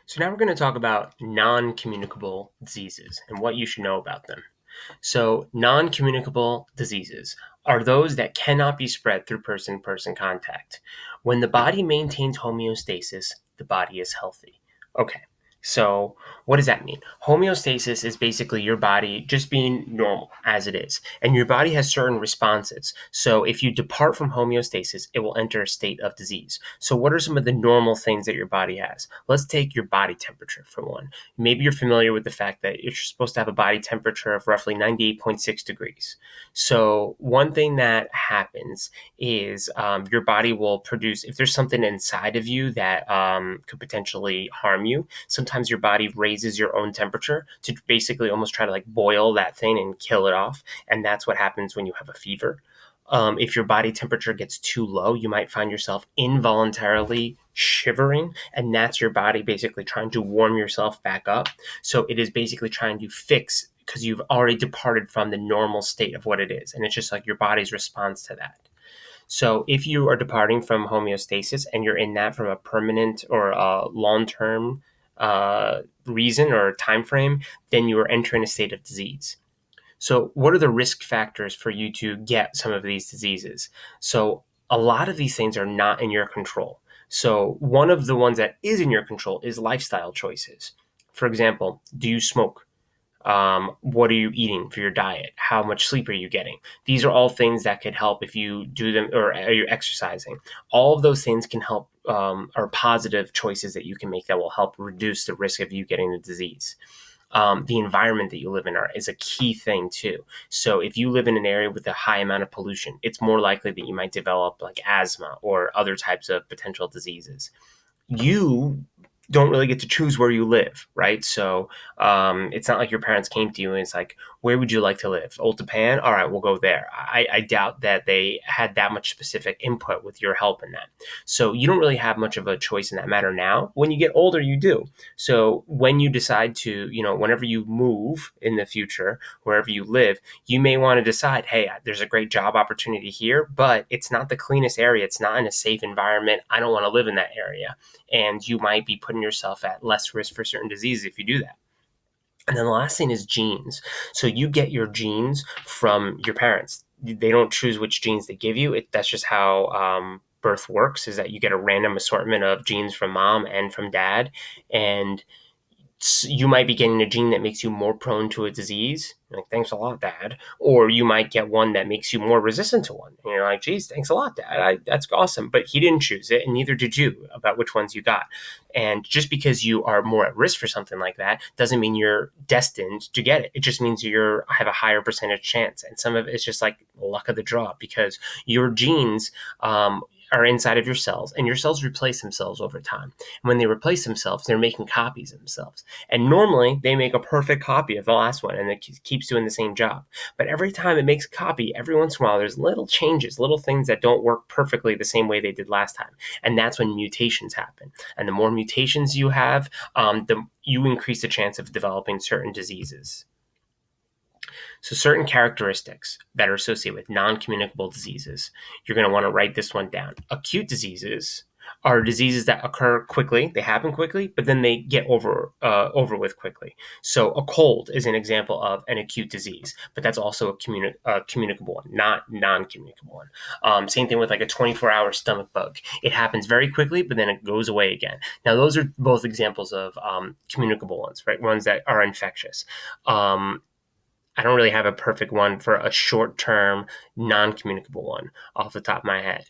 So now we're going to talk about non-communicable diseases and what you should know about them. So non-communicable diseases are those that cannot be spread through person-to-person contact. When the body maintains homeostasis, the body is healthy. Okay. So, what does that mean? Homeostasis is basically your body just being normal as it is. And your body has certain responses. So, if you depart from homeostasis, it will enter a state of disease. So, what are some of the normal things that your body has? Let's take your body temperature for one. Maybe you're familiar with the fact that you're supposed to have a body temperature of roughly 98.6 degrees. So, one thing that happens is your body will produce, if there's something inside of you that could potentially harm you, sometimes your body raises your own temperature to basically almost try to like boil that thing and kill it off. And that's what happens when you have a fever. If your body temperature gets too low, you might find yourself involuntarily shivering, and that's your body basically trying to warm yourself back up. So it is basically trying to fix because you've already departed from the normal state of what it is. And it's just like your body's response to that. So if you are departing from homeostasis and you're in that from a permanent or a long-term reason or time frame, then you are entering a state of disease. So what are the risk factors for you to get some of these diseases? So a lot of these things are not in your control. So one of the ones that is in your control is lifestyle choices. For example, do you smoke? What are you eating for your diet? How much sleep are you getting? These are all things that could help if you do them, or are you exercising? All of those things can help, are positive choices that you can make that will help reduce the risk of you getting the disease. The environment that you live in is a key thing too. So if you live in an area with a high amount of pollution, it's more likely that you might develop like asthma or other types of potential diseases. You don't really get to choose where you live, right? So it's not like your parents came to you and it's like, where would you like to live? Old Japan? All right, we'll go there. I doubt that they had that much specific input with your help in that. So you don't really have much of a choice in that matter now. When you get older, you do. So when you decide to, whenever you move in the future, wherever you live, you may want to decide, hey, there's a great job opportunity here, but it's not the cleanest area. It's not in a safe environment. I don't want to live in that area. And you might be putting yourself at less risk for certain diseases if you do that. And then the last thing is genes. So you get your genes from your parents. They don't choose which genes they give you. That's just how birth works, is that you get a random assortment of genes from mom and from dad. And you might be getting a gene that makes you more prone to a disease. You're like, thanks a lot, Dad. Or you might get one that makes you more resistant to one. And you're like, geez, thanks a lot, Dad. That's awesome. But he didn't choose it, and neither did you about which ones you got. And just because you are more at risk for something like that doesn't mean you're destined to get it. It just means you have a higher percentage chance. And some of it's just like luck of the draw, because your genes are inside of your cells, and your cells replace themselves over time. And when they replace themselves, they're making copies of themselves. And normally they make a perfect copy of the last one, and it keeps doing the same job. But every time it makes a copy, every once in a while, there's little changes, little things that don't work perfectly the same way they did last time. And that's when mutations happen. And the more mutations you have, you increase the chance of developing certain diseases. So certain characteristics that are associated with non-communicable diseases, you're going to want to write this one down. Acute diseases are diseases that occur quickly. They happen quickly, but then they get over with quickly. So a cold is an example of an acute disease, but that's also a communicable one, not non-communicable one. Same thing with like a 24-hour stomach bug. It happens very quickly, but then it goes away again. Now, those are both examples of communicable ones, right? Ones that are infectious. I don't really have a perfect one for a short-term, non-communicable one off the top of my head.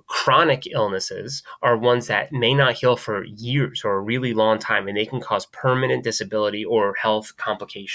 Chronic illnesses are ones that may not heal for years or a really long time, and they can cause permanent disability or health complications.